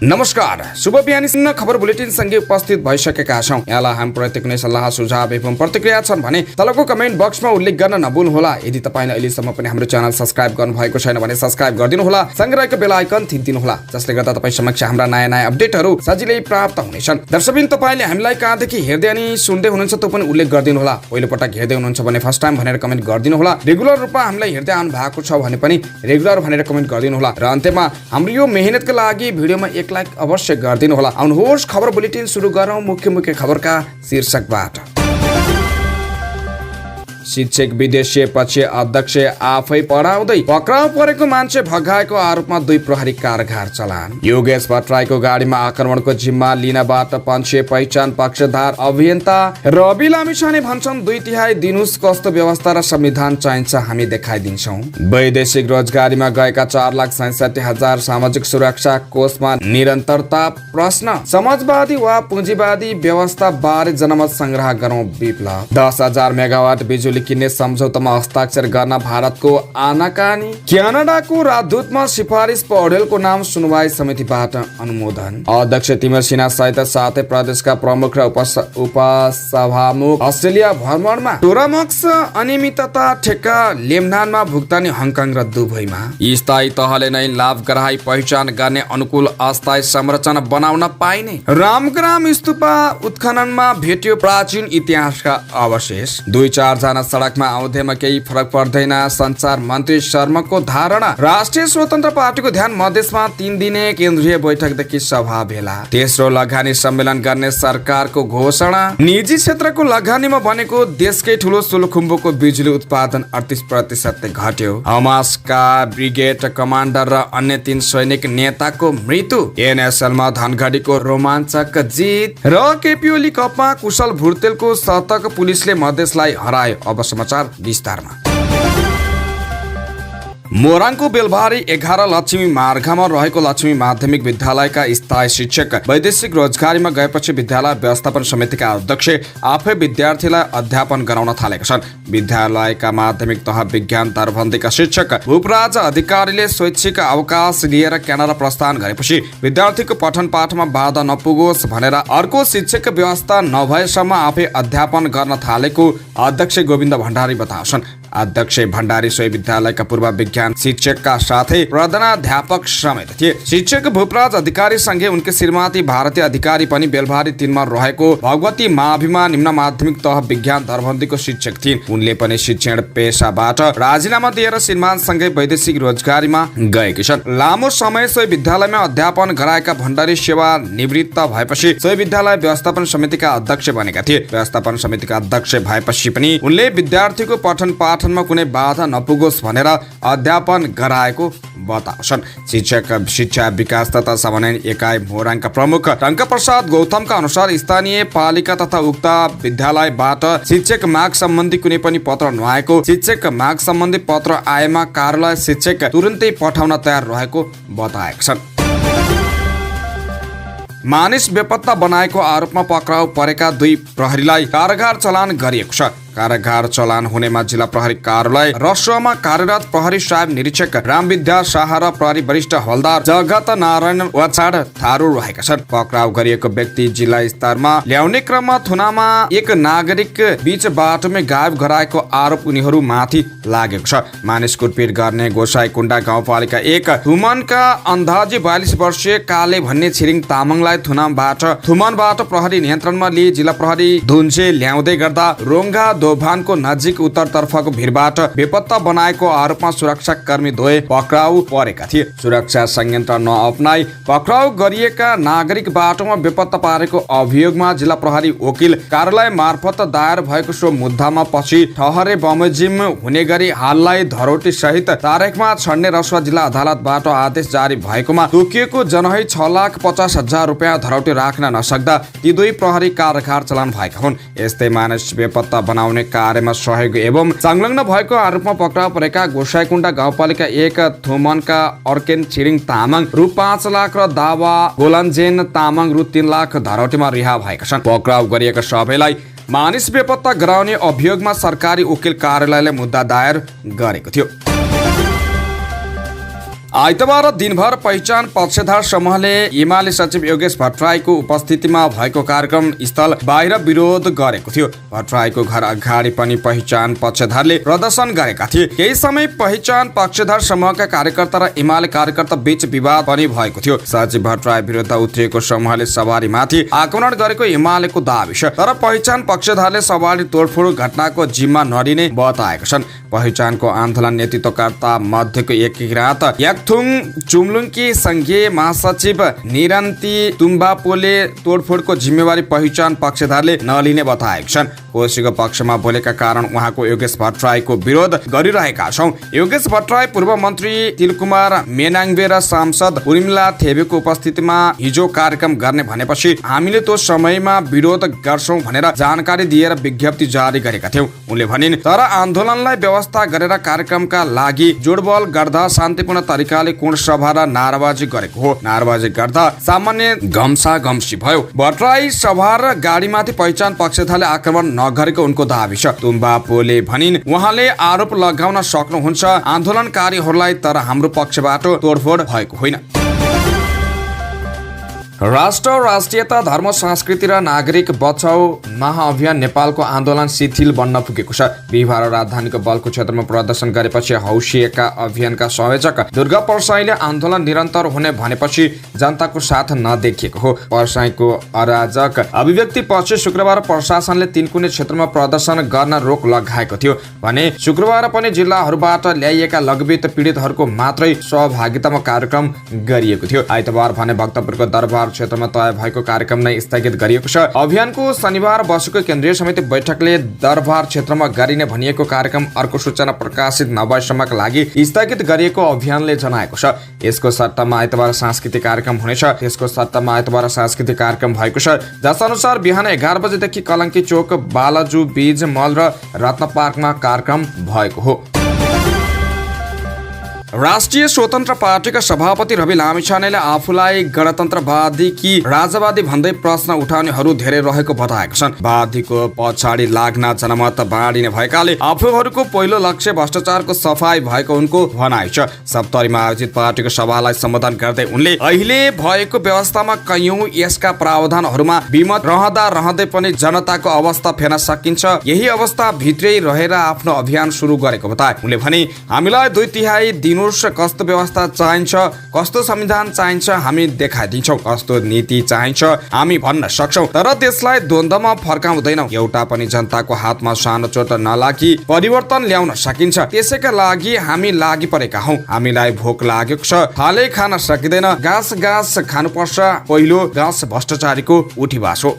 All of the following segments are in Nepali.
नमस्कार, शुभ बिहानी खबर बुलेटिन सँगै उपस्थित भइसकेका छौं। यहाँलाई हामी प्रति कुनै सल्लाह सुझाव एवं प्रतिक्रिया छन् भने तलको कमेन्ट बक्समा उल्लेख गर्न नभुल्नुहोला। यदि तपाईले अहिलेसम्म पनि हाम्रो च्यानल सब्स्क्राइब गर्नुभएको छैन भने सब्स्क्राइब गरिदिनुहोला। सँगै रहेको बेल आइकन थिच्दिनुहोला, जसले गर्दा तपाई समक्ष हाम्रा नयाँ अपडेटहरू सजिलै प्राप्त हुनेछन्। दर्शकबिन तपाईले हामीलाई कहाँदेखि हेर्दै अनि सुन्दै हुनुहुन्छ त्यो पनि उल्लेख गरिदिनुहोला। पहिलो पटक हेर्दै हुनुहुन्छ भने फर्स्ट टाइम भनेर कमेन्ट गरिदिनुहोला। रेगुलर रूपमा हामीलाई हेर्दै आउनु भएको छ भने पनि रेगुलर भनेर कमेन्ट गरिदिनुहोला। र अन्त्यमा हाम्रो यो मेहनतका लागि भिडियोमा एक लाइक अवश्य गरिदिनु होला। आउनुहोस् खबर बुलेटिन सुरु गरौं मुख्य खबरका शीर्षकबाट। शिक्षक विदेशिएपछि अध्यक्ष आफै पढाउँदै पक्राउ परेको मान्छे भगाएको आरोपमा 2 प्रहरी कारगार चलान। योगेश भट्टराईको गाडीमा आक्रमणको जिम्मा लिनबाट पञ्चीय पहिचान पक्षधार अभियन्ता रवि लामिछाने भन्छन् 2/3 दिनुस् कस्तो व्यवस्था र संविधान चाहिन्छ हामी देखाइदिन्छौं। वैदेशिक रोजगारीमा गएका 4,67,000 सामाजिक सुरक्षा कोषमा निरन्तरता प्रश्न। समाजवादी वा पुँजीवादी व्यवस्था बारे जनमत संग्रह गरौं विप्लव। 10,000 मेगावाट बिजुली किन्ने सम्झौतामा हस्ताक्षर गर्न भारतको आनाकानी। क्यानाडाको राजदूतमा सिफारिस पौडेलको नाम सुनवाई समितिबाट अनुमोदन। अध्यक्ष तिमर सिन्हा सहित सातै प्रदेशका प्रमुख र उपसभामुख अस्ट्रेलिया भ्रमणमा। टोरामक्स अनियमितता ठेक्का लेमनानमा भुक्तानी हङकङ र दुबईमा। स्थायी तहले नै लाभ गराई पहिचान गर्ने अनुकूल अस्थायी संरचना बनाउन पाइने। रामग्राम स्तूपा उत्खननमा भेटियो प्राचीन इतिहासका अवशेष। 2-4 जना सडकमा आउँदैमा केही फरक पर्दैन संचार मन्त्री शर्माको धारणा। राष्ट्रिय स्वतन्त्र पार्टीको ध्यान मधेसमा 3 दिने केन्द्रीय बैठकदेखि सभा भेला। तेस्रो लगानी सम्मेलन गर्ने सरकारको घोषणा। निजी क्षेत्रको लगानीमा बनेको देशकै ठूलो सोलुखुम्बुको बिजुली उत्पादन 38% घट्यो। हमासका ब्रिगेड कमान्डर र अन्य 3 सैनिक नेताको मृत्यु। एनएसएलमा धनगढीको रोमाञ्चक जित र केपी ओली कपमा कुशल भुर्तेलको शतक। पुलिसले मधेसलाई हरायो। अब समाचार विस्तारमा। मोरङको बेलबारी 11 लक्ष्मी मार्गमा रहेको लक्ष्मी माध्यमिक विद्यालयका स्थायी शिक्षक वैदेशिक रोजगारीमा गएपछि विद्यालय व्यवस्थापन समितिका अध्यक्ष आफै विद्यार्थीलाई अध्यापन गराउन थालेका छन्। विद्यालयका माध्यमिक तह विज्ञान दरबन्दीका शिक्षक भूपराज अधिकारीले स्वैच्छिक अवकाश लिएर क्यानाडा प्रस्थान गरेपछि विद्यार्थीको पठन पाठमा बाधा नपुगोस् भनेर अर्को शिक्षक व्यवस्था नभएसम्म आफै अध्यापन गर्न थालेको अध्यक्ष गोविन्द भण्डारी बताउँछन्। अध्यक्ष भण्डारी सोही विद्यालयका पूर्व विज्ञान शिक्षकका साथै प्रधानाध्यापक समेत थिए। शिक्षक भूपराज अधिकारी सँगै उनकी श्रीमती भारतीय अधिकारी पनि बेलबारी 3 मा रहेको भगवती माभिमा निम्न माध्यमिक तह विज्ञान दरबन्दीको शिक्षक थिइन्। उनले पनि शिक्षण पेशाबाट राजीनामा दिएर श्रीमानसँगै वैदेशिक रोजगारीमा गएकी छन्। लामो समय सोही विद्यालयमा अध्यापन गराएका भण्डारी सेवा निवृत्त भएपछि सोही विद्यालय व्यवस्थापन समितिका अध्यक्ष बनेका थिए। व्यवस्थापन समितिका अध्यक्ष भएपछि पनि उनले विद्यार्थीको पठन पाठनमा कुनै बाधा नपुगोस् भनेर अध्यापन गराएको बताउँछन्। शिक्षा विकास तथा समन्वय एकाइ मोरङका प्रमुख टङ्कप्रसाद गौतमका अनुसार स्थानीय पालिका तथा उक्त विद्यालयबाट शिक्षक माग सम्बन्धी कुनै पनि पत्र नआएको। शिक्षक माग सम्बन्धी पत्र आएमा कार्यालय शिक्षक तुरुन्तै पठाउन तयार रहेको बताएका छन्। मानिस बेपत्ता बनाएको आरोपमा पक्राउ परेका 2 प्रहरीलाई कारगार चलान गरिएको छ। कारगार चलान हुनेमा जिल्ला प्रहरी कार्यालय रसुवामा कार्यरत प्रहरी साहेब निरीक्षक रामविद्या शाह र प्रहरी वरिष्ठ हवलदार जगत नारायण वचाड थारू रहेका छन्। पक्राउ गरिएको व्यक्ति जिल्ला स्तरमा ल्याउने क्रममा थुनामा एक नागरिक बीच बाटोमै गायब गराएको आरोप उनीहरूमाथि लागेको छ। मानिस कुटपिट गर्ने गोसाईकुण्डा गाउँपालिका 1 थुमनका अन्दाजी 42 वर्षीय काले भन्ने छिरिङ तामाङलाई थुमनबाट प्रहरी नियन्त्रणमा लिए जिल्ला प्रहरी धुन्चे ल्याउँदै गर्दा रोङ्गा दोभानको नजिक उत्तरतर्फको भिरबाट बेपत्ता बनाएको आरोपमा सुरक्षाकर्मी 2 पक्राउ परेका थिए। सुरक्षा संयन्त्र नअपनाई पक्राउ गरिएका नागरिक बाटोमा बेपत्ता पारेको अभियोगमा जिल्ला प्रहरी वकिल कार्यालय मार्फत दायर भएको सो मुद्दामा पछि ठहरे बमोजिम हुने गरी हाललाई धरोटी सहित तारिखमा छड्ने रसुवा जिल्ला अदालतबाट आदेश जारी भएकोमा तोकिएको जनही 6,50,000 रुपियाँ धरोटी राख्न नसक्दा ती 2 प्रहरी कारगार चलान भएका हुन्। यस्तै मानिस बेपत्ता बनाउने कार्यमा सहयोग एवं संलग्न भएको आरोपमा पक्राउ परेका गोसाईकुण्डा गाउँपालिका 1 थुमनका अर्केन छिरिङ तामाङ रु 5 लाख र दावा गोलन्जेन तामाङ रु 3 लाख धरोटीमा रिहा भएका छन्। पक्राउ गरिएका सबैलाई मानिस बेपत्ता गराउने अभियोगमा सरकारी वकिल कार्यालयले मुद्दा दायर गरेको थियो। आइतबार दिनभर पहिचान पक्षधार समूहले एमाले सचिव योगेश भट्टराईको उपस्थितिमा भएको कार्यक्रम स्थल बाहिर विरोध गरेको थियो। भट्टराईको घर अगाडि पनि पहिचान पक्षधारले प्रदर्शन गरेका थिए। केही समय पहिचान पक्षधार समूहका कार्यकर्ता र एमाले कार्यकर्ता बीच विवाद पनि भएको थियो। सचिव भट्टराई विरुद्ध उत्रिएको समूहले सवारीमाथि आक्रमण गरेको एमालेको दाबी छ। तर पहिचान पक्षधारले सवारी तोडफोड घटनाको जिम्मा नलिने बताएका छन्। पहिचानको आन्दोलन नेतृत्वकर्ता मध्येको एक किराँत याकथुङ चुम्लुङकी संघीय महासचिव निरन्ती तुम्बापोले तोडफोडको जिम्मेवारी पहिचान पक्षधारले नलिने बताएका छन्। कोशीको पक्षमा बोलेका कारण उहाँको योगेश भट्टराईको विरोध गरिरहेका छौँ। योगेश भट्टराई पूर्व मन्त्री तिलकुमार मेनाङ्बे र सांसद उर्मिला थेबेको उपस्थितिमा हिजो कार्यक्रम गर्ने भनेपछि हामीले त्यो समयमा विरोध गर्छौं भनेर जानकारी दिएर विज्ञप्ति जारी गरेका थियौं। उनले भनिन्, तर आन्दोलनलाई व्यवस्था गरेर कार्यक्रमका लागि जोडबल गर्दा शान्तिपूर्ण तरिकाले कुण सभा र नाराबाजी गरेको हो। नाराबाजी गर्दा सामान्य घम्साघम्सी भयो। भट्टराई सभा र गाडीमाथि पहिचान पक्षधारले आक्रमण नगरेको उनको दाबी छ। तुम्बापोले भनिन्, उहाँले आरोप लगाउन सक्नुहुन्छ आन्दोलनकारीहरूलाई, तर हाम्रो पक्षबाट तोडफोड भएको होइन। राष्ट्र, राष्ट्रियता, धर्म, संस्कृति र नागरिक बचाउ महाअभियान नेपालको आन्दोलन शिथिल बन्न पुगेको छ। बिहिबार राजधानीको बलको क्षेत्रमा प्रदर्शन गरेपछि हौसिएका अभियानका संयोजक दुर्गा परसाईले आन्दोलन निरन्तर हुने भनेपछि जनताको साथ नदेखिएको हो। परसाईको अराजक अभिव्यक्ति पछि शुक्रबार प्रशासनले तीनकुने क्षेत्रमा प्रदर्शन गर्न रोक लगाएको थियो भने शुक्रबार पनि जिल्लाहरूबाट ल्याइएका लघुवित्त पीडितहरूको मात्रै सहभागितामा कार्यक्रम गरिएको थियो। आइतबार भने भक्तपुरको दरबार क्षेत्रमा तय भएको कार्यक्रम नै स्थगित गरिएको छ। अभियानको शनिबार बसेको केन्द्रीय समिति बैठकले दरबार क्षेत्रमा गरिने भनिएको कार्यक्रम अर्को सूचना प्रकाशित नभएसम्मका लागि स्थगित गरिएको अभियानले जनाएको छ। यसको सट्टामा आइतबार सांस्कृतिक कार्यक्रम हुनेछ। त्यसको सट्टामा आइतबार सांस्कृतिक कार्यक्रम भएको छ, जस अनुसार बिहान 11 बजेदेखि कलङ्की चोक, बालाजु बीज मल र रत्न पार्कमा कार्यक्रम भएको हो। राष्ट्रिय स्वतन्त्र पार्टीका सभापति रवि लामिछानेले आफूलाई गणतन्त्रवादी कि राजावादी भन्दै प्रश्न उठाउनेहरू धेरै रहेको बताएका छन्। वादीको पछाडि लाग्न जनमत बाँडिने भएकाले आफूहरूको पहिलो लक्ष्य भ्रष्टाचारको सफाई भएको उनको भनाइ छ। सप्तरीमा आयोजित पार्टीको सभालाई सम्बोधन गर्दै उनले अहिले भएको व्यवस्थामा कैयौं यसका प्रावधानहरूमा विमत रहँदै पनि जनताको अवस्था फेर्न सकिन्छ। यही अवस्था भित्रै रहेर आफ्नो अभियान सुरु गरेको बताए। उनले भने, हामीलाई 2/3 दिन कस्तो व्यवस्था चाहिन्छ, कस्तो संविधान चाहिन्छ हामी देखाइदिन्छौँ, कस्तो नीति चाहिन्छ हामी भन्न सक्छौँ, तर त्यसलाई द्वन्द्वमा फर्काउँदैनौँ। एउटा पनि जनताको हातमा सानो चोट नलागी परिवर्तन ल्याउन सकिन्छ। त्यसैका लागि हामी लागि परेका हौँ। हामीलाई भोक लागेको छ, हालै खान सकिँदैन। घाँस खानुपर्छ। पहिलो घाँस भ्रष्टाचारीको उठीवास हो।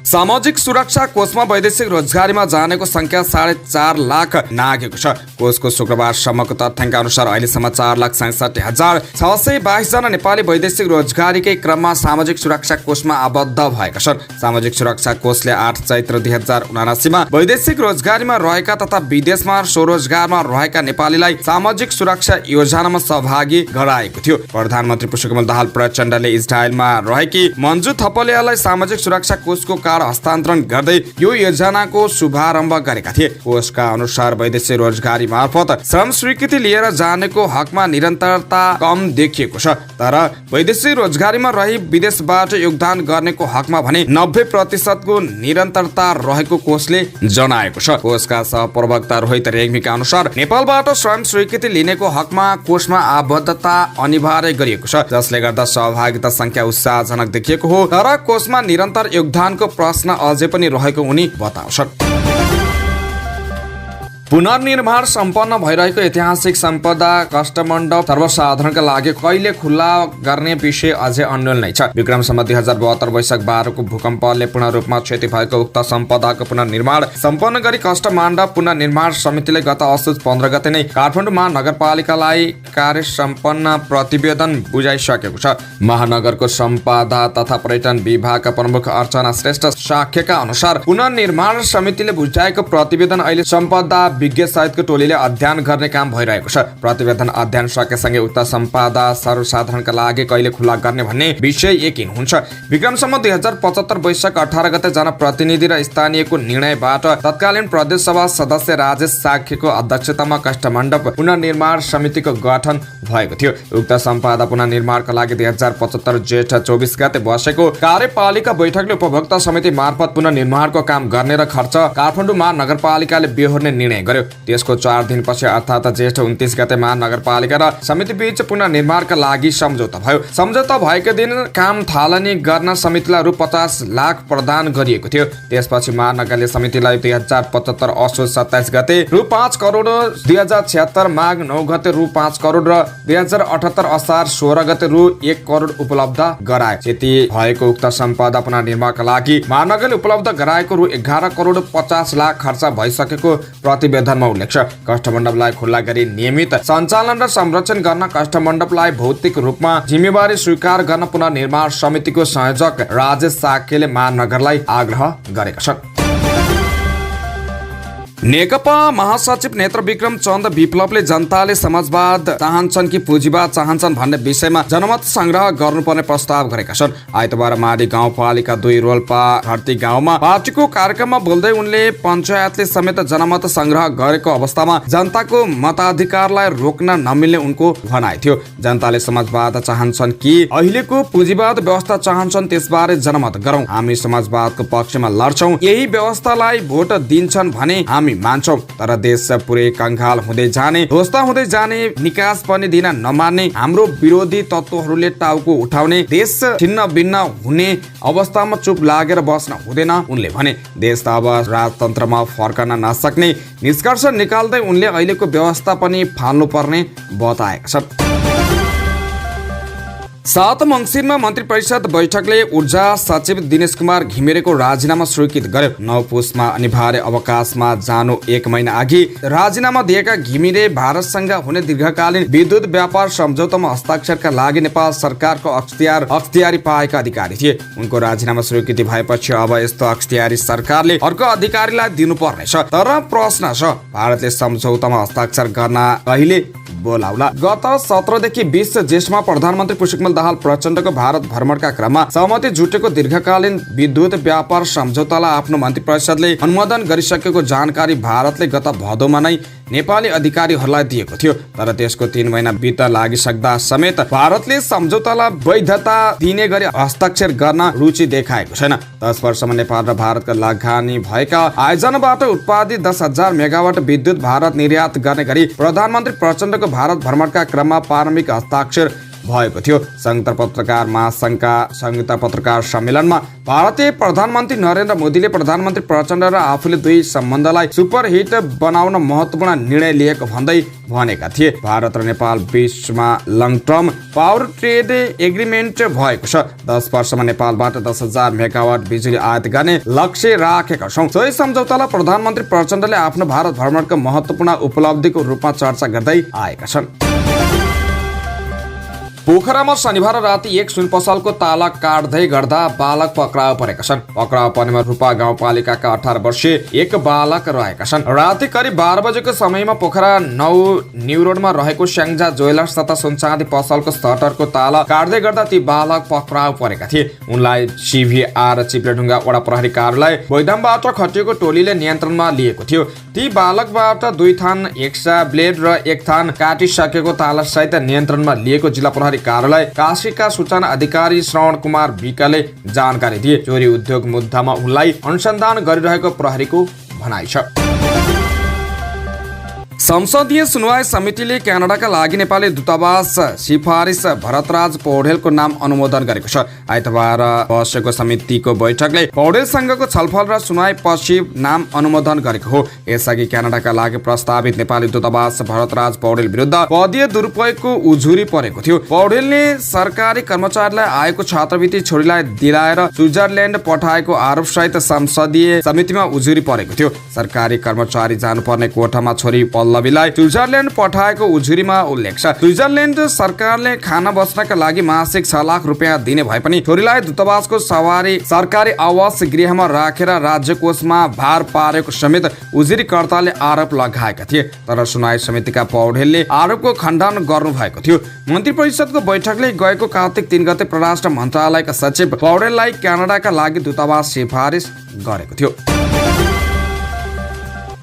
सामाजिक सुरक्षा कोषमा वैदेशिक रोजगारीमा जानेको संख्या 4.5 लाख नागेको छ। कोषको शुक्रबारसम्मको तथ्याङ्क अनुसार अहिलेसम्म 4,67,622 जना नेपाली वैदेशिक रोजगारीकै क्रममा सामाजिक सुरक्षा कोषमा आबद्ध भएका छन्। सामाजिक सुरक्षा कोषले 8 चैत्र 2079 मा वैदेशिक रोजगारीमा रहेका तथा विदेशमा स्वरोजगारमा रहेका नेपालीलाई सामाजिक सुरक्षा योजनामा सहभागी गराएको थियो। प्रधानमन्त्री पुष्पकमल दाहाल प्रचण्डले इजरायलमा रहेकी मन्जु थपलियालाई सामाजिक सुरक्षा कोषको हस्तान्तरण गर्दै यो योजनाको शुभारम्भ गरेका थिए। कोषका अनुसार वैदेशिक रोजगारी मार्फत श्रम स्वीकृति लिएर जानेको हकमा निरन्तरता कम देखिएको छ, तर वैदेशिक रोजगारीमा रही विदेशबाट योगदान गर्नेको हकमा भने 90% को निरन्तरता रहेको कोषले जनाएको छ। कोषका सहप्रवक्ता रोहित रेग्मीका अनुसार नेपालबाट स्वयं स्वीकृति लिनेको हकमा कोषमा आबद्धता अनिवार्य गरिएको छ, जसले गर्दा सहभागिता संख्या उत्साहजनक देखिएको हो, तर कोषमा निरन्तर योगदानको प्रश्न अझै पनि रहेको उनी बताउँछन्। पुनर्निर्माण सम्पन्न भइरहेको ऐतिहासिक सम्पदा काष्ठमण्डप सर्वसाधारणका लागि कहिले खुल्ला गर्ने विषय अझै अन्यल नै छ। विक्रमसम्म 2072 वैशाख 12 को भूकम्पले पूर्ण रूपमा क्षति भएको उक्त सम्पदाको पुनर्निर्माण सम्पन्न गरी काष्ठमण्डप पुनर्निर्माण समितिले गत असोज 15 गते नै काठमाडौँ महानगरपालिकालाई कार्य सम्पन्न प्रतिवेदन बुझाइसकेको छ। महानगरको सम्पदा तथा पर्यटन विभागका प्रमुख अर्चना श्रेष्ठ साक्यका अनुसार पुनर्निर्माण समितिले बुझाएको प्रतिवेदन अहिले सम्पदा विज्ञ सहितको टोलीले अध्ययन गर्ने काम भइरहेको छ। प्रतिवेदन अध्ययन सकेसँगै उक्त सम्पदा सर्वसाधारणका लागि कहिले खुला गर्ने भन्ने विषय यकिन हुन्छ। विक्रमसम्म 2075 वैशाख 18 गते जनप्रतिनिधि र स्थानीयको निर्णयबाट तत्कालीन प्रदेशसभा सदस्य राजेश साक्यको अध्यक्षतामा काष्ठमण्डप पुनर्निर्माण समितिको गठन भएको थियो। उक्त सम्पदा पुनर्निर्माणका लागि 2075 जेठ 24 गते बसेको कार्यपालिका बैठकले उपभोक्ता समिति मार्फत पुनर्निर्माणको काम गर्ने र खर्च काठमाडौँ महानगरपालिकाले बेहोर्ने निर्णय गर्यो। त्यसको 4 दिनपछि अर्थात् जेठ 29 गते महानगरपालिका र समिति बीच पुनर्निर्माणका लागि सम्झौता भयो। सम्झौता भएको दिन काम थालनी गर्न समितिलाई रु 50 लाख प्रदान गरिएको थियो। त्यसपछि महानगरले समितिलाई 2075 असोज 27 गते रु 5 करोड, 2076 माघ 9 गते रु 5 करोड र 2078 असार 16 गते रु 1 करोड उपलब्ध गराए। त्यति भएको उक्त सम्पदा पुनर्निर्माणका लागि महानगरले उपलब्ध गराएको रु 11 करोड 50 लाख खर्च भइसकेको प्रतिवेदनमा उल्लेख छ। काष्ठमण्डपलाई खुल्ला गरी नियमित सञ्चालन र संरक्षण गर्न काष्ठमण्डपलाई भौतिक रूपमा जिम्मेवारी स्वीकार गर्न पुनर्निर्माण समितिको संयोजक राजेश साक्यले महानगरलाई आग्रह गरेका छन्। नेकपा महासचिव नेत्र विक्रम चन्द विप्लवले जनताले समाजवाद चाहन्छन् कि पुँजीवाद चाहन्छन् भन्ने विषयमा जनमत संग्रह गर्नुपर्ने प्रस्ताव गरेका छन्। आइतबार माडी गाउँपालिका 2 रोल्पा घरती गाउँमा पार्टीको कार्यक्रममा बोल्दै उनले पञ्चायतले समेत जनमत संग्रह गरेको अवस्थामा जनताको मताधिकारलाई रोक्न नमिल्ने उनको भनाइ थियो। जनताले समाजवाद चाहन्छन् कि अहिलेको पुँजीवाद व्यवस्था चाहन्छन्, त्यसबारे जनमत गरौँ। हामी समाजवादको पक्षमा लड्छौँ। यही व्यवस्थालाई भोट दिन्छन् भने हामी मान्छौँ, तर देश पुरै कंगाल हुँदै जाने, ध्वस्त हुँदै जाने, निकास पनि दिन नमान्ने हाम्रो विरोधी तत्त्वहरूले टाउको उठाउने, देश छिन्न भिन्न हुने अवस्थामा चुप लागेर बस्न हुँदैन उनले भने। देश त अब राजतन्त्रमा फर्कन नसक्ने निष्कर्ष निकाल्दै उनले अहिलेको व्यवस्था पनि फाल्नु पर्ने बताएका छन्। 7 मङ्सिरमा मन्त्री परिषद बैठकले ऊर्जा सचिव दिनेश कुमार घिमिरेको राजीनामा स्वीकृत गर्यो। 9 पुसमा अनिवार्य अवकाशमा जानु 1 महिना अघि राजीनामा दिएका घिमिरे भारतसँग हुने दीर्घकालीन विद्युत व्यापार सम्झौतामा हस्ताक्षरका लागि नेपाल सरकारको अख्तियारी पाएका अधिकारी थिए। उनको राजीनामा स्वीकृति भएपछि अब यस्तो अख्तियारी सरकारले अर्को अधिकारीलाई दिनुपर्नेछ। तर प्रश्न छ, भारतले सम्झौतामा हस्ताक्षर गर्न कहिले बोलाउला? गत 17 देखि 20 जेठमा प्रधानमन्त्री पुष्पकमल दाहाल प्रचण्डको भारत भ्रमणका क्रममा सहमति जुटेको दीर्घकालीन विद्युत व्यापार सम्झौतालाई आफ्नो मन्त्री परिषदले अनुमोदन गरिसकेको जानकारी भारतले गत भदौमा नै नेपाली अधिकारीहरूलाई दिएको थियो। तर त्यसको 3 महिना बित लागिसक्दा समेत भारतले सम्झौतालाई वैधता दिने गरी हस्ताक्षर गर्न रुचि देखाएको छैन। 10 वर्षमा नेपाल र भारतका लगानी भएका आयोजनाबाट उत्पादित 10,000 मेगावाट विद्युत भारत निर्यात गर्ने गरी प्रधानमन्त्री प्रचण्डको भारत भ्रमणका क्रममा प्रारम्भिक हस्ताक्षर भएको थियो। संयुक्त पत्रकार महासंघका संयुक्त पत्रकार सम्मेलनमा भारतीय प्रधानमन्त्री नरेन्द्र मोदीले प्रधानमन्त्री प्रचण्ड र आफूले दुई सम्बन्धलाई सुपरहिट बनाउन महत्त्वपूर्ण निर्णय लिएको भन्दै भनेका थिए। भारत र नेपाल बीचमा long term power trade agreement भएको छ। 10 वर्षमा नेपालबाट 10,000 मेगावाट बिजुली आयात गर्ने लक्ष्य राखेका छौँ। सोही सम्झौतालाई प्रधानमन्त्री प्रचण्डले आफ्नो भारत भ्रमणको महत्त्वपूर्ण उपलब्धिको रूपमा चर्चा गर्दै आएका छन्। पोखरामा शनिबार राति एक सुन पसलको ताला काट्दै गर्दा बालक पक्राउ परेका छन्। पक्राउ पर्नेमा रूपा गाउँपालिकाका 18 वर्षीय एक बालक रहेका छन्। राति करिब 12 बजेको समयमा पोखरा 9 न्यू रोडमा रहेको स्याङ्जा ज्वेलर्स तथा सुनचाँदी पसलको सटरको ताला काट्दै गर्दा ती बालक पक्राउ परेका थिए। उनलाई CVR चिप्लेढुङ्गा वडा प्रहरी कार्यालय बैदामबाट खटिएको टोलीले नियन्त्रणमा लिएको थियो। ती बालकबाट 2 थान एक्सा ब्लेड र 1 थान काटिसकेको ताला सहित नियन्त्रणमा लिएको जिल्ला प्रहरी कार्यालय काशीका सूचना अधिकारी श्रवण कुमार विकले जानकारी दिए। चोरी उद्योग मुद्दामा उनलाई अनुसन्धान गरिरहेको प्रहरीको भनाइ छ। संसदीय सुनवाई समितिले क्यानाडाका लागि नेपाली दूतावास सिफारिस भरतराज पौडेलको नाम अनुमोदन गरेको छ। आइतबार बसेको समितिको बैठकले पौडेलसँगको छलफल र सुनवाई पछि नाम अनुमोदन गरेको हो। यसअघि क्यानाडाका लागि प्रस्तावित नेपाली दूतावास भरतराज पौडेल विरुद्ध पदीय दुरुपयोगको उजुरी परेको थियो। पौडेलले सरकारी कर्मचारीलाई आएको छात्रवृत्ति छोरीलाई दिलाएर स्विजरल्यान्ड पठाएको आरोप सहित संसदीय समितिमा उजुरी परेको थियो। सरकारी कर्मचारी जानुपर्ने कोठामा छोरी पल्लो पल्लवीलाई स्विजरल्यान्ड पठाएको उजुरीमा उल्लेख छ। स्विजरल्यान्ड सरकारले खाना बस्नका लागि मासिक 6 लाख रुपियाँ दिने भए पनि छोरीलाई दूतावासको सरकारी आवास गृहमा राखेर राज्य कोषमा भार पारेको समेत उजुरीकर्ताले आरोप लगाएका थिए। तर सुनवाई समितिका पौडेलले आरोपको खण्डन गर्नु भएको थियो। मन्त्री परिषदको बैठकले गएको कार्तिक 3 गते परराष्ट्र मन्त्रालयका सचिव पौडेललाई क्यानाडाका लागि दूतावास सिफारिस गरेको थियो।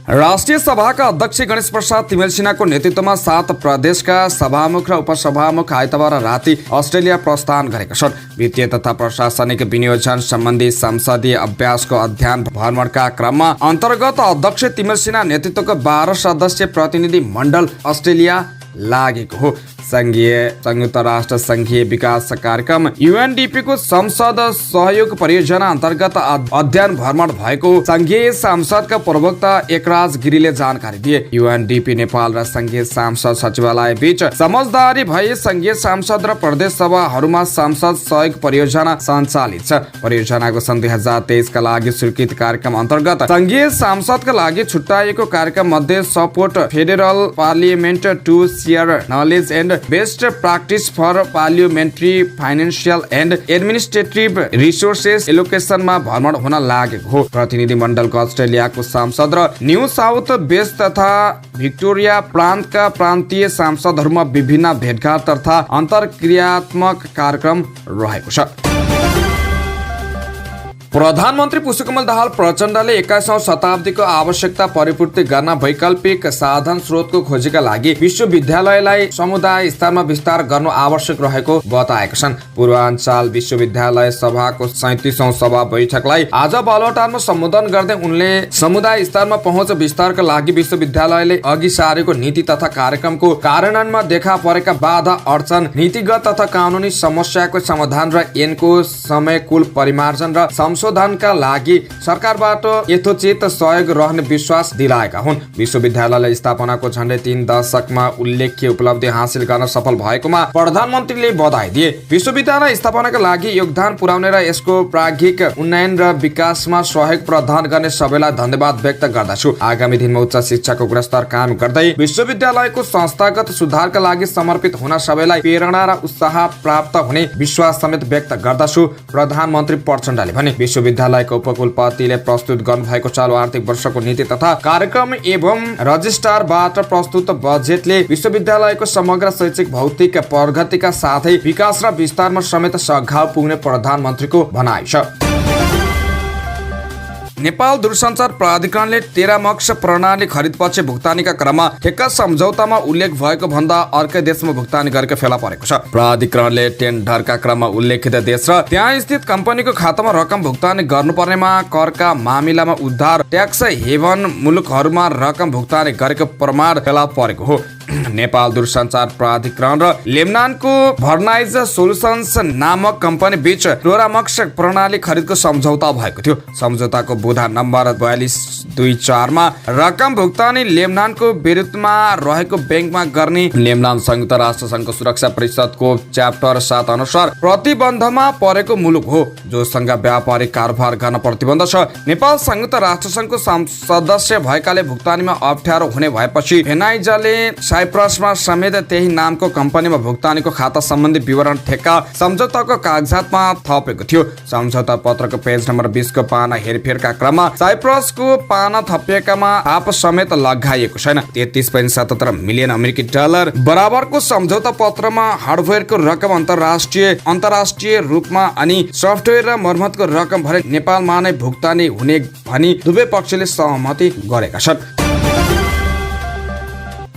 राष्ट्रिय सभाका अध्यक्ष गणेश प्रसाद तिमेल सिन्हाको नेतृत्वमा 7 प्रदेशका सभामुख र उपसभामुख आइतबार राति अस्ट्रेलिया प्रस्थान गरेका छन्। वित्तीय तथा प्रशासनिक विनियोजन सम्बन्धी संसदीय अभ्यासको अध्ययन भ्रमणका क्रममा अन्तर्गत अध्यक्ष तिमेल सिन्हा नेतृत्वको 12 सदस्यीय प्रतिनिधि मण्डल अस्ट्रेलिया लागेको हो। संयुक्त राष्ट्र संघीय विकास कार्यक्रम UNDP को संसद सहयोग परियोजना अन्तर्गत अध्ययन भ्रमण भएको संघीय सांसदका प्रवक्ता एकराज गिरीले जानकारी दिए। UNDP नेपाल र संघीय सांसद सचिवालय बीच समझदारी भई संघीय सांसद र प्रदेश सभाहरूमा संसद सहयोग परियोजना सञ्चालित छ। परियोजनाको सन् 2023 का लागि स्वीकृत कार्यक्रम अन्तर्गत संघीय सांसदका लागि छुट्याइएको कार्यक्रम मध्ये support federal parliament to share knowledge and best practice for parliamentary financial and administrative resources एलोकेसनमा भ्रमण हुन लागेको हो। प्रतिनिधि मण्डलको अस्ट्रेलियाको सांसद र न्यू साउथ वेस्ट तथा भिक्टोरिया प्रान्तका प्रान्तीय सांसदहरूमा विभिन्न भेटघाट तथा अन्तर्क्रियात्मक कार्यक्रम रहेको छ। प्रधानमन्त्री पुष्पकमल दाहाल प्रचण्डले 21औं शताब्दीको आवश्यकता परिपूर्ति गर्न वैकल्पिक साधन स्रोतको खोजीका लागि विश्वविद्यालयलाई समुदाय स्तरमा विस्तार गर्नु आवश्यक रहेको बताएका छन्। पूर्वाञ्चल विश्वविद्यालय सभाको 37औं सभा बैठकलाई आज बालुवाटारमा सम्बोधन गर्दै उनले समुदाय स्तरमा पहुँच विस्तारका लागि विश्वविद्यालयले अघि सारेको नीति तथा कार्यक्रमको कार्यान्वयनमा देखा परेका बाधा अडचन, नीतिगत तथा कानुनी समस्याको समाधान र ऐनको समयकुल परिमार्जन र संशोधनका लागि सरकारबाट यथोचित सहयोग रहने विश्वास दिलाएका हुन्। विश्वविद्यालय स्थापनाको झण्डै 3 दशकमा उल्लेख्य उपलब्धि हासिल गर्न सफल भएकोमा प्रधानमन्त्रीले बधाई दिए। विश्वविद्यालय स्थापनाका लागि योगदान पुर्याउने र यसको प्राज्ञिक उन्नयन र विकासमा सहयोग प्रदान गर्ने सबैलाई धन्यवाद व्यक्त गर्दछु। आगामी दिनमा उच्च शिक्षाको गुणस्तर कायम गर्दै विश्वविद्यालयको संस्थागत सुधारका लागि समर्पित हुन सबैलाई प्रेरणा र उत्साह प्राप्त हुने विश्वास समेत व्यक्त गर्दछु, प्रधानमन्त्री प्रचण्डले भने। विश्वविद्यालयको उपकुलपतिले प्रस्तुत गर्नुभएको चालु आर्थिक वर्षको नीति तथा कार्यक्रम एवं रजिस्ट्रारबाट प्रस्तुत बजेटले विश्वविद्यालयको समग्र शैक्षिक भौतिक प्रगतिका साथै विकास र विस्तारमा समेत सघाउ पुग्ने प्रधानमन्त्रीको भनाइ छ। नेपाल दूरसञ्चार प्राधिकरणले टेरामक्स प्रणाली खरिदपछि भुक्तानीका क्रममा ठेक्का सम्झौतामा उल्लेख भएको भन्दा अर्कै देशमा भुक्तानी गरेको फेला परेको छ। प्राधिकरणले टेन्डरका क्रममा उल्लेखित देश र त्यहाँ स्थित कम्पनीको खातामा रकम भुक्तानी गर्नुपर्नेमा करका मामिलामा उद्धार ट्याक्स हेभन मुलुकहरूमा रकम भुक्तानी गरेको प्रमाण फेला परेको हो। नेपाल दूरसञ्चार प्राधिकरण र लेबनानको भर्नाइज सोल्युसन्स नामक कम्पनी बीच टेरामक्स प्रणाली खरिदको सम्झौता भएको थियो। सम्झौताको बुधा नम्बर 4224 मा रकम भुक्तानी लेबनानको विरुद्धमा रहेको बैंकमा गर्ने लेबनान संयुक्त राष्ट्र संघको सुरक्षा परिषदको च्याप्टर 7 अनुसार प्रतिबन्धमा परेको मुलुक हो, जोसँग व्यापारिक कारोबार गर्न प्रतिबन्ध छ। नेपाल संयुक्त राष्ट्र संघको सदस्य भएकाले भुक्तानीमा अप्ठ्यारो हुने भएपछि भेनाइजले साइप्रसमा समेत त्यही नामको कम्पनीमा भुक्तानीको खाता सम्बन्धी विवरण ठेक्का सम्झौताको कागजातमा थपेको थियो। सम्झौता पत्रको पेज नम्बर 20 को पाना हेरफेरका क्रममा साइप्रसको पाना थपिएकामा आप समेत लगाइएको छैन। 33.77 मिलियन अमेरिकी डलर बराबरको सम्झौता पत्रमा हार्डवेयरको रकम अन्तर्राष्ट्रिय रूपमा अनि सफ्टवेयर र मर्मतको रकम भरे नेपालमा नै भुक्तानी हुने भनी दुवै पक्षले सहमति गरेका छन्।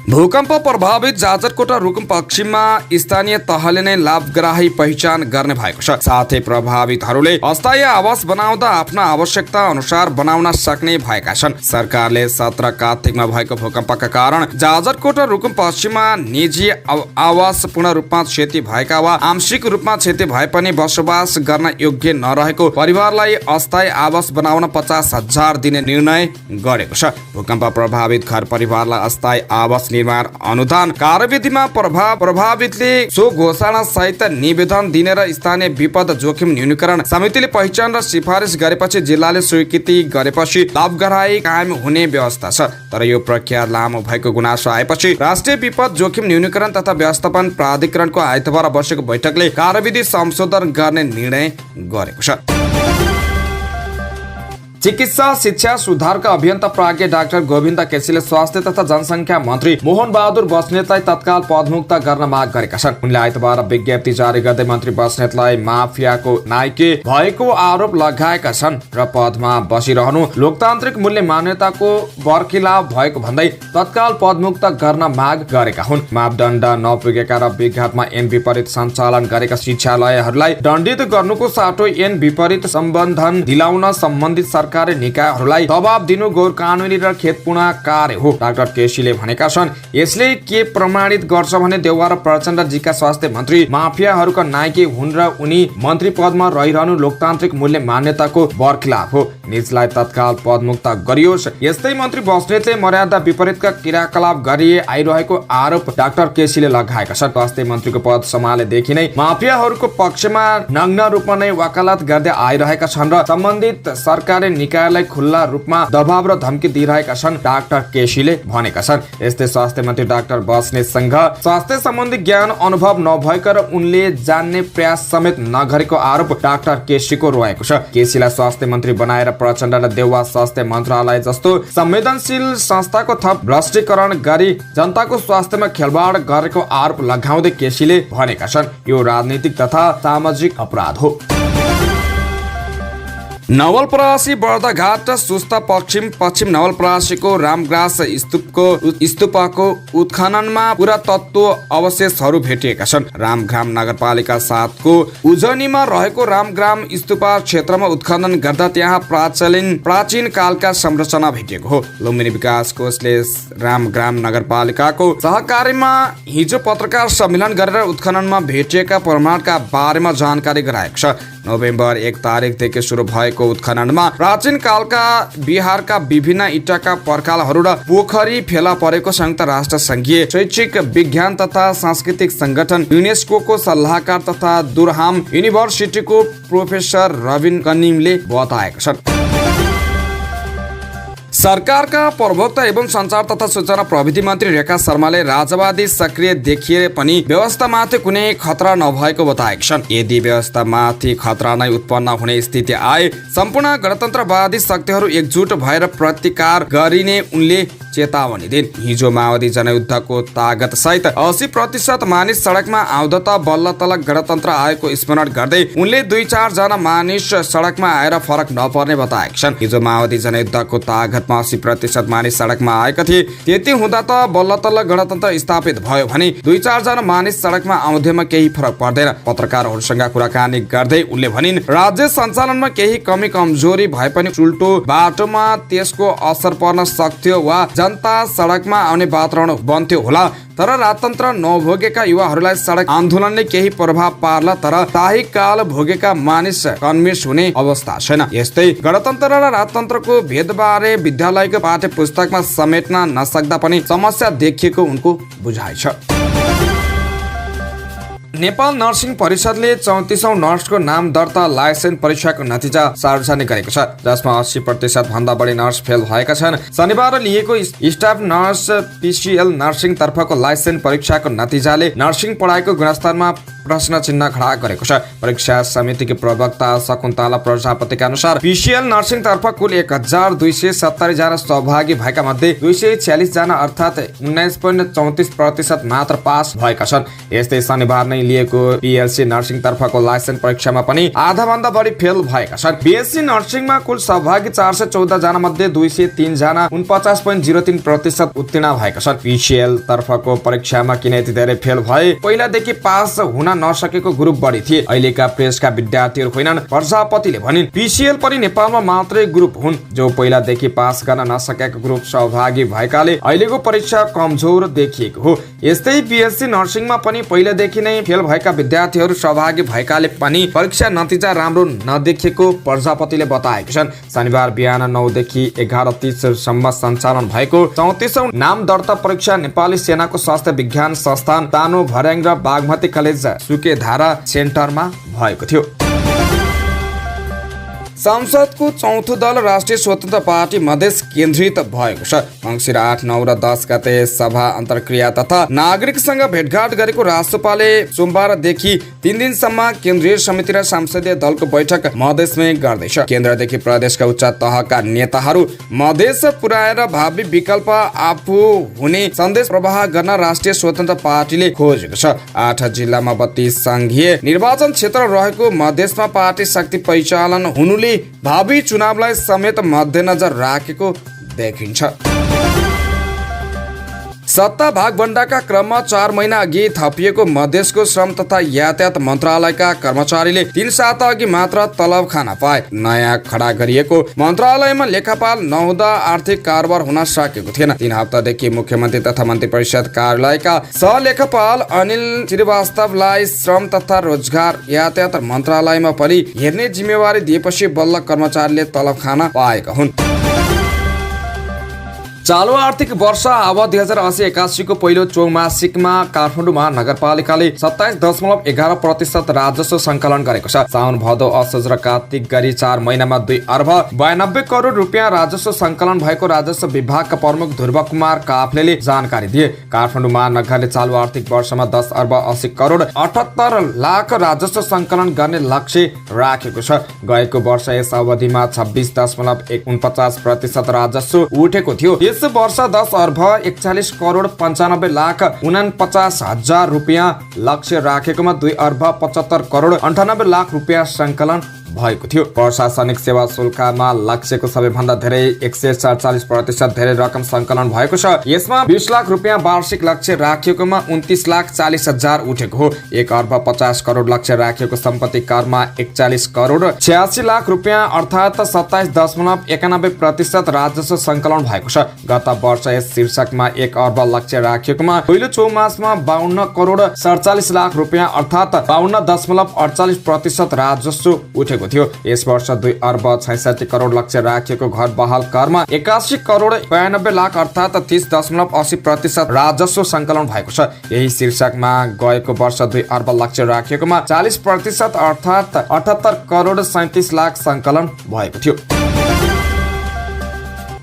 भूकम्प प्रभावित जाजरकोटा रुकुम पश्चिममा स्थानीय तहले नै लाभग्राही पहिचान गर्ने भएको छ। साथै प्रभावितहरूले अस्थायी आवास बनाउँदा आफ्ना आवश्यकता अनुसार बनाउन सक्ने भएका छन्। सरकारले 17 कार्तिकमा भएको भूकम्पका कारण जाजरकोटा रुकुम पश्चिममा निजी आवास पूर्ण रूपमा क्षति भएका वा आंशिक रूपमा क्षति भए पनि बसोबास गर्न योग्य नरहेको परिवारलाई अस्थायी आवास बनाउन 50,000 दिने निर्णय गरेको छ। भूकम्प प्रभावित घर परिवारलाई अस्थायी आवास निर्माण अनुदान कार्यविधिमा प्रभावितले सो घोषणा सहित निवेदन दिने र स्थानीय विपद जोखिम न्यूनीकरण समितिले पहिचान र सिफारिस गरेपछि जिल्लाले स्वीकृति गरेपछि लाभग्राही कायम हुने व्यवस्था छ। तर यो प्रक्रिया लामो भएको गुनासो आएपछि राष्ट्रिय विपद जोखिम न्यूनीकरण तथा व्यवस्थापन प्राधिकरणको आइतबार बसेको बैठकले कार्यविधि संशोधन गर्ने निर्णय गरेको छ। चिकित्सा शिक्षा सुधारका अभियन्ता प्राज्ञ डाक्टर गोविन्द केसीले स्वास्थ्य तथा जनसङ्ख्या मन्त्री मोहन बहादुर बस्नेतलाई तत्काल पदमुक्त गर्न माग गरेका छन्। उनले आइतबार विज्ञप्ति जारी गर्दै मन्त्री बस्नेतलाई माफियाको नाइके भएको आरोप लगाएका छन् र पदमा बसिरहनु लोकतान्त्रिक मूल्य मान्यताको बर्खिलाफ भएको भन्दै तत्काल पदमुक्त गर्न माग गरेका हुन्। मापदण्ड नपुगेका र विगतमा ऐन विपरीत सञ्चालन गरेका शिक्षालयहरूलाई दण्डित गर्नुको साटो ऐन विपरीत सम्बन्धन दिलाउन सम्बन्धित सरकारी निकायहरूलाई दबाब दिनु गैर कानुनी र खेतपूर्ण कार्य हो। डाक्टर केसीले भनेका छन्, यसले के प्रमाणित गर्छ भने देउवा र प्रचण्ड जीका स्वास्थ्य मन्त्री माफियाहरूका नायकी हुन् र उनी मन्त्री पदमा रहिरहनु लोकतान्त्रिक मूल्य मान्यताको बर्खिलाफ हो। निजलाई तत्काल पदमुक्त गरियोस्। यस्तै मन्त्री बस्नेतले मर्यादा विपरीतका क्रियाकलाप गरिए आइरहेको आरोप डाक्टर केसीले लगाएका छन्। स्वास्थ्य मन्त्रीको पद सम्हालेदेखि नै माफियाहरूको पक्षमा नग्न रूपमा नै वकालत गर्दै आइरहेका छन् र सम्बन्धित सरकारी निकायलाई खुल्ला रूपमा दबाव र धम्की दिइरहेका छन् डाक्टर केसीले भनेका छन्। यस्तै स्वास्थ्य मन्त्री डाक्टर बस्नेतसँग स्वास्थ्य सम्बन्धी ज्ञान अनुभव नभएको र उनले जान्ने प्रयास समेत नगरेको आरोप डाक्टर केसीको रहेको छ। केसीलाई स्वास्थ्य मन्त्री बनाएर प्रचण्ड र देउवा स्वास्थ्य मन्त्रालय जस्तो संवेदनशील संस्थाको थप भ्रष्टीकरण गरी जनताको स्वास्थ्यमा खेलवाड गरेको आरोप लगाउँदै केसीले भनेका छन्, यो राजनीतिक तथा सामाजिक अपराध हो। नवलपरासी बर्दाघाट सुस्ता पश्चिम नवलपरासीको रामग्रास स्तूपको उत्खननमा पुरातत्व अवशेषहरू भेटिएका छन्। रामग्राम नगरपालिका 7 को उजनीमा रहेको रामग्राम स्तूप क्षेत्रमा उत्खनन गर्दा त्यहाँ प्राचीन कालका संरचना भेटिएको हो। लुम्बिनी विकास कोषले रामग्राम नगरपालिकाको सहकारीमा हिजो पत्रकार सम्मेलन गरेर उत्खननमा भेटिएका प्रमाणका बारेमा जानकारी गराएको छ। नोभेम्बर 1 तारिकदेखि सुरु भएको उत्खननमा प्राचीन कालका बिहारका विभिन्न इँटाका पर्खालहरू र पोखरी फेला परेको संयुक्त राष्ट्र संघीय शैक्षिक विज्ञान तथा सांस्कृतिक संगठन युनेस्को सल्लाहकार तथा दुरहाम युनिभर्सिटीको प्रोफेसर रविन कनिमले बताएका छन्। सरकारका प्रवक्ता एवं सञ्चार तथा सूचना प्रविधि मन्त्री रेखा शर्माले राजवादी सक्रिय देखिए पनि व्यवस्थामाथि कुनै खतरा नभएको बताएका छन्। यदि व्यवस्थामाथि खतरा नै उत्पन्न हुने स्थिति आए सम्पूर्ण गणतन्त्रवादी शक्तिहरू एकजुट भएर प्रतिकार गरिने उनले चेतावनी दिन्। हिजो माओवादी जनयुद्धको तागत सहित 80% मानिस सडकमा आउँदा त बल्ल तल गणतन्त्र आएको स्मरण गर्दै उनले 2-4 जना मानिस सडकमा आएर फरक नपर्ने बताएका छन्। हिजो माओवादी जनयुद्धको तागतमा 80% मानिस सडकमा आएका थिए। त्यति हुँदा त बल्ल तल गणतन्त्र स्थापित भयो भने 2-4 जना मानिस सडकमा आउँदैमा केही फरक पर्दैन। पत्रकारहरूसँग कुराकानी गर्दै उनले भनिन्, राज्य सञ्चालनमा केही कमी कमजोरी भए पनि उल्टो बाटोमा त्यसको असर पर्न सक्थ्यो वा जनता सडकमा आउने वातावरण बन्थ्यो होला। तर राजतन्त्र नभोगेका युवाहरूलाई सडक आन्दोलनले केही प्रभाव पार्ला, तर शाही काल भोगेका मानिस कन्भिन्स हुने अवस्था छैन। यस्तै गणतन्त्र र राजतन्त्रको भेदबारे विद्यालयको पाठ्य पुस्तकमा समेट्न नसक्दा पनि समस्या देखिएको उनको बुझाइ छ। नेपाल नर्सिङ परिषदले 34औं नर्सको नाम दर्ता लाइसेन्स परीक्षाको नतिजा सार्वजनिक गरेको छ, जसमा 80% भन्दा बढी नर्स फेल भएका छन्। शनिबार लिएको स्टाफ नर्स पीसीएल नर्सिङ तर्फको लाइसेन्स परीक्षाको नतिजाले नर्सिङ पढाइको गुणस्तरमा प्रश्न चिन्ह खडा गरेको छ। परीक्षा समितिकी प्रवक्ता शकुन्तला प्रजापतिका अनुसार पीसीएल नर्सिङ तर्फ कुल 1270 जना सहभागी भएका मध्ये 246 जना अर्थात् 19.34% मात्र पास भएका छन्। यस्तै शनिबार नै लिएको पीएलसी नर्सिङ तर्फको लाइसेन्स परीक्षामा पनि आधा भन्दा बढी फेल भएका छन्। बीएससी नर्सिङमा कुल सहभागी 414 जना मध्ये 203 जना 49.03% उत्तीर्ण भएका छन्। पीसीएल तर्फको परीक्षामा किन यति धेरै फेल भए? पहिलादेखि पास हुन नसकेको ग्रुप बढी थिए। अहिलेका प्रेसका विद्यार्थीहरू होइनन्। प्रजापतिले भनिन् पीसीएल पनि नेपालमा मात्रै ग्रुप हुन् जो पहिलादेखि पास गर्न नसकेको ग्रुप सहभागी भएकाले अहिलेको परीक्षा कमजोर देखिएको हो। यस्तै बीएससी नर्सिङमा पनि पहिलादेखि नै फेल भएका विद्यार्थीहरू सहभागी भएकाले पनि परीक्षा नतिजा राम्रो नदेखिएको प्रजापतिले बताएका छन्। शनिबार बिहान 9 देखि 11:30 सम्म सञ्चालन भएको 34औं नाम दर्ता परीक्षा नेपाली सेनाको स्वास्थ्य विज्ञान संस्थान तानो भर्याङ र बागमती कलेज सुकेधारा सेन्टरमा भएको थियो। संसदको चौथो दल राष्ट्रिय स्वतन्त्र पार्टी मधेस केन्द्रित भएको छ। मङ्सिर 8, 9 र 10 गते सभा अन्तर्क्रिया तथा नागरिकसँग भेटघाट गरेको राष्ट्रपाले सोमबारदेखि 3 दिनसम्म केन्द्रीय समिति र संसदीय दलको बैठक मधेसमै गर्दैछ। केन्द्रदेखि प्रदेशका उच्च तहका नेताहरू मधेस पुर्याएर भावी विकल्प आफू हुने सन्देश प्रवाह गर्न राष्ट्रिय स्वतन्त्र पार्टीले खोजेको छ। 8 जिल्लामा 32 संघीय निर्वाचन क्षेत्र रहेको मधेसमा पार्टी शक्ति परिचालन हुनुले भावी चुनावलाई समेत मध्यनजर राखेको देखिन्छ। सत्ता भागभण्डाका क्रममा 4 महिना अघि थपिएको मधेसको श्रम तथा यातायात मन्त्रालयका कर्मचारीले 3 साता अघि मात्र तलब खान पाए। नयाँ खडा गरिएको मन्त्रालयमा लेखापाल नहुँदा आर्थिक कारोबार हुन सकेको थिएन। 3 हप्तादेखि मुख्यमन्त्री तथा मन्त्री परिषद कार्यालयका सहलेखापाल अनिल श्रीवास्तवलाई श्रम तथा रोजगार यातायात मन्त्रालयमा पनि हेर्ने जिम्मेवारी दिएपछि बल्ल कर्मचारीले तलब खान पाएका हुन्। चालु आर्थिक वर्ष अब 2080-81 को पहिलो चौमासिकमा काठमाडौँ महानगरपालिकाले 27.11% राजस्व सङ्कलन गरेको छ। साउन भदौ असोज र कार्तिक गरी 4 महिनामा 2 अर्ब 92 करोड रुपियाँ राजस्व सङ्कलन भएको राजस्व विभागका प्रमुख ध्रुव कुमार काफ्लेले जानकारी दिए। काठमाडौँ महानगरले चालु आर्थिक वर्षमा 10 अर्ब 80 करोड 78 लाख राजस्व सङ्कलन गर्ने लक्ष्य राखेको छ। गएको वर्ष यस अवधिमा 26.49% राजस्व उठेको थियो। यस वर्ष 10 अर्ब 41 करोड 95 लाख 49 हजार रुपियाँ लक्ष्य राखेकोमा 2 अर्ब 75 करोड 98 लाख रुपियाँ सङ्कलन भएको थियो। प्रशासनिक सेवा शुल्कमा लक्ष्यको सबैभन्दा धेरै 147% धेरै रकम सङ्कलन भएको छ। यसमा 20 लाख रुपियाँ वार्षिक लक्ष्य राखिएकोमा 29 लाख 40 हजार उठेको हो। 1 अर्ब 50 करोड लक्ष्य राखिएको सम्पत्ति करमा 41 करोड 86 लाख रुपियाँ अर्थात् 27.91% राजस्व सङ्कलन भएको छ। गत वर्ष यस शीर्षकमा 1 अर्ब लक्ष्य राखिएकोमा पहिलो चौमासमा 52 करोड 47 लाख रुपियाँ अर्थात् 52.48% राजस्व उठेको थियो। यस वर्ष 2 अर्ब 66 करोड लक्ष्य राखिएको घर बहाल करमा 81 करोड 92 लाख अर्थात् 30.80% राजस्व सङ्कलन भएको छ। यही शीर्षकमा गएको वर्ष 2 अर्ब लक्ष्य राखिएकोमा 40% अर्थात् 78 करोड 37 लाख सङ्कलन भएको थियो।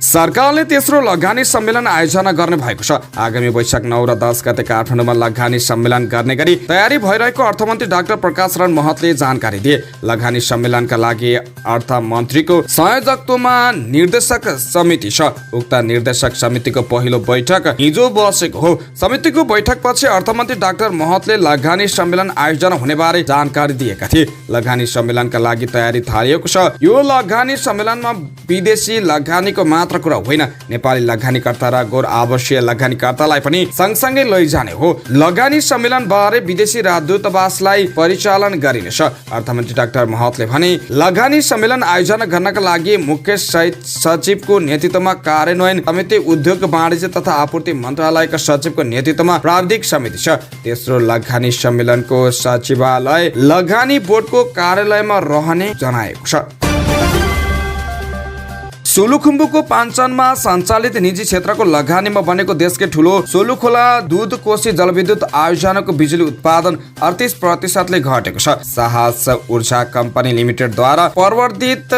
सरकारले तेस्रो लगानी सम्मेलन आयोजना गर्ने भएको छ। आगामी वैशाख 9 र 10 गते काठमाडौँमा लगानी सम्मेलन गर्ने गरी तयारी भइरहेको अर्थमन्त्री डाक्टर प्रकाश शरण महतले जानकारी दिए। लगानी सम्मेलनका लागि अर्थ मन्त्रीको संयोजकत्वमा निर्देशक समिति छ। उक्त निर्देशक समितिको पहिलो बैठक हिजो बसेको हो। समितिको बैठकपछि अर्थमन्त्री डाक्टर महतले लगानी सम्मेलन आयोजना हुने बारे जानकारी दिएका थिए। लगानी सम्मेलनका लागि तयारी थालिएको छ। यो लगानी सम्मेलनमा विदेशी लगानीको मात्र कुरा होइन, नेपाली लगानीकर्ता र गैर आवासीय लगानीकर्तालाई पनि सँगसँगै लैजाने हो। लगानी सम्मेलन बारे विदेशी राजदूतावासलाई परिचालन गरिनेछ। अर्थमन्त्री डाक्टर महतले भने लगानी सम्मेलन आयोजना गर्नका लागि मुख्य सचिवको नेतृत्वमा कार्यान्वयन समिति, उद्योग वाणिज्य तथा आपूर्ति मन्त्रालयका सचिवको नेतृत्वमा प्राविधिक समिति छ। तेस्रो लगानी सम्मेलनको सचिवालय लगानी बोर्डको कार्यालयमा रहने जनाएको छ। सोलुखुम्बुको पाञ्चनमा सञ्चालित निजी क्षेत्रको लगानीमा बनेको देशकै ठुलो सोलुखोला दूध कोशी जलविद्युत आयोजनाको बिजुली उत्पादन 38% घटेको छ। साहस ऊर्जा कम्पनी लिमिटेडद्वारा प्रवर्धित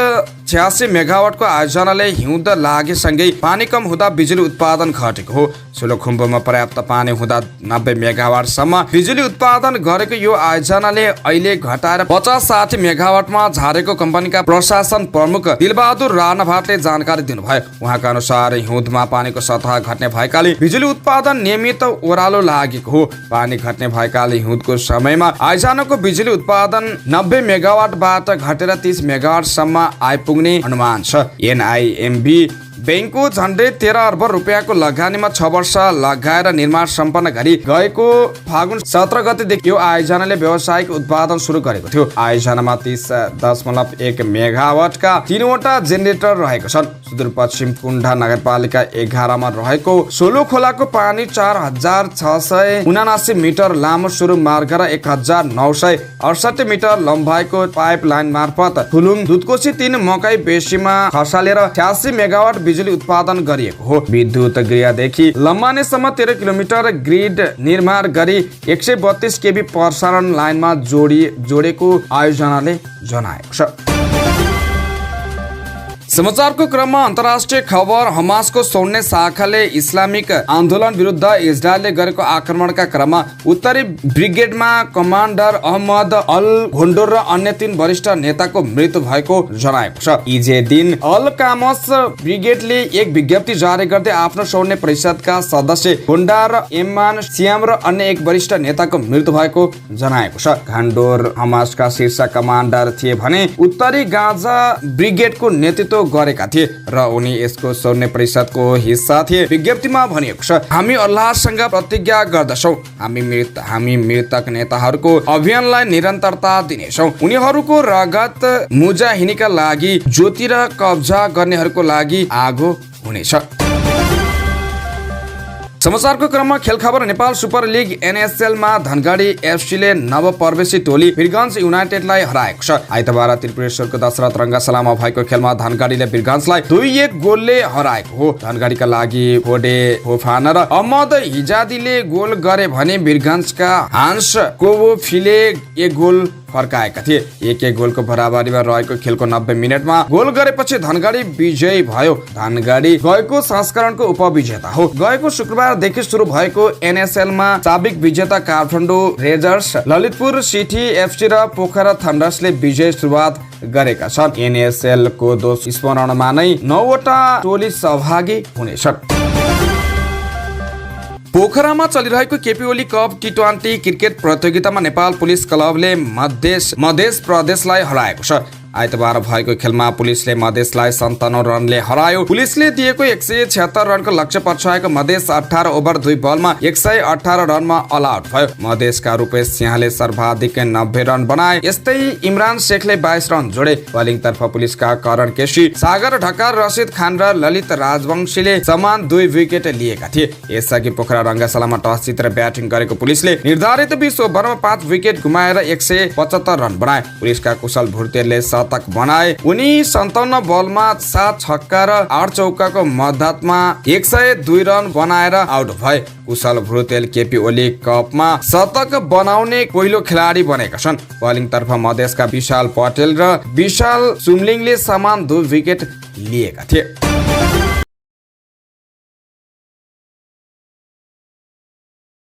86 मेगावाटको आयोजनाले हिउँद लागेसँगै पानी कम हुँदा बिजुली उत्पादन घटेको हो। सोलुखुम्बुमा पर्याप्त पानी हुँदा 90 मेगावाटसम्म बिजुली उत्पादन गरेको यो आयोजनाले अहिले घटाएर 50-60 मेगावाटमा झारेको कम्पनीका प्रशासन प्रमुख दिलबहादुर राणा भाटले जानकारी दिनुभयो। उहाँका अनुसार हिउँदमा पानीको सतह घट्ने भएकाले बिजुली उत्पादन नियमित ओह्रालो लागेको हो। पानी घट्ने भएकाले हिउँदको समयमा आयोजनाको बिजुली उत्पादन 90 मेगावाटबाट घटेर 30 मेगावाटसम्म आइपुग्ने अनुमान छ। एनआइएमबी बैंकको झन्डै 13 अर्ब रुपियाँको लगानीमा 6 वर्ष लगाएर निर्माण सम्पन्न गरी गएको फागुन 17 गतेदेखि यो आयोजनाले व्यावसायिक उत्पादन सुरु गरेको थियो। आयोजनामा 30.1 मेगावाटका 3वटा जेनेरेटर रहेको छन्। सुदूरपश्चिम कुण्डा नगरपालिका 11 मा रहेको सोलु खोलाको पानी 4679 मिटर लामो सुरु मार्ग र 1968 मिटर लम्बाइको पाइपलाइन मार्फत फुलुङ दुधकोशी 3 मकै बेसीमा खसालेर 86 मेगावाट बिजुली उत्पादन गरिएको हो। विद्युत गृहदेखि लम्बानेसम्म 13 किलोमिटर ग्रिड निर्माण गरी 132 केबी प्रसारण लाइनमा जोडेको आयोजनाले जनाएको छ। समाचारको क्रममा अन्तर्राष्ट्रिय खबर। हमासको सौन्य शाखाले इस्लामिक आन्दोलन विरुद्ध इजरायलले गरेको आक्रमणका क्रममा उत्तरी ब्रिगेडमा कमान्डर अहमद अल घोन्डोर र अन्य 3 वरिष्ठ नेताको मृत्यु भएको जनाएको छ। इजेदिन अल कामस ब्रिगेडले एक विज्ञप्ति जारी गर्दै आफ्नो सौन्य परिषदका सदस्य घोन्डार एमान सियाम र अन्य एक वरिष्ठ नेताको मृत्यु भएको जनाएको छ। घोन्डोर हमासका शीर्ष कमान्डर थिए भने उत्तरी गाजा ब्रिगेडको नेतृत्व गरेका थिए र उनी यसको सैन्य परिषदको हिस्सा थिए। विज्ञप्तिमा भनिएको छ, हामी अल्लाहसँग प्रतिज्ञा गर्दछौँ, हामी मृतक नेताहरूको अभियानलाई निरन्तरता दिनेछौँ। उनीहरूको रगत मुजाहिनीका लागि, ज्योति र कब्जा गर्नेहरूको लागि आगो हुनेछ। समाचारको क्रममा खेल खबर। नेपाल सुपर लिग NSL मा धनगढी FC ले नवप्रवेशी टोली वीरगञ्ज युनाइटेडलाई हराएको छ। आइतबार त्रिपुरेश्वरको दशरथ रङ्गशालामा भएको खेलमा धनगढीले वीरगञ्जलाई 2-1 गोलले हराएको हो। धनगढीका लागि फोडे फोफाना र अहमद हिजादीले गोल गरे भने वीरगञ्जका हान्स कोवोफीले 1 गोल फर्काएका थिए। 1-1 गोलको बराबरीमा रहेको खेलको 90 मिनेटमा गोल गरेपछि धनगढी विजयी भयो। धनगढी गएको संस्करणको उपविजेता हो। गएको शुक्रबारदेखि सुरु भएको NSL मा साबिक विजेता Kathmandu Rayzrs, Lalitpur City FC र पोखरा थन्डर्सले विजय सुरुवात गरेका छन्। NSL को दोष स्मरणमा नै 9 वटा टोली सहभागी हुनेछन्। पोखरामा चलिरहेको KP Oli cup T20 cricket प्रतियोगितामा नेपाल पुलिस क्लबले मध्य प्रदेशलाई हराएको छ। आइतबार भएको खेलमा पुलिसले मधेसलाई 57 रनले हरायो। पुलिसले दिएको 176 रनको लक्ष्य पछ्याएको मधेस 18 ओभर 2 बलमा 118 रनमा अल आउट भयो। मधेसका रूपेश सिंहले सर्वाधिक 90 रन बनाए। यस्तै इमरान शेखले 22 रन जोडे। बलिङ तर्फ पुलिसका करण केसी, सागर ढकाल, रसिद खान र ललित राजवंशीले समान 2 विकेट लिएका थिए। यसअघि पोखरा रङ्गशालामा टस जितेर ब्याटिङ गरेको पुलिसले निर्धारित 20 ओभरमा 5 विकेट गुमाएर 175 रन बनाए। पुलिसका कुशल भुर्तेलले शतक बनाए। उनी 57 बलमा 7 छक्का र 8 चौकाको मद्दतमा 102 रन बनाएर आउट भए। कुशल भुर्तेल केपी ओली कपमा शतक बनाउने पहिलो खेलाडी बनेका छन्। बलिङ तर्फ मधेसका विशाल पटेल र विशाल सुमलिङले समान 2 विकेट लिएका थिए।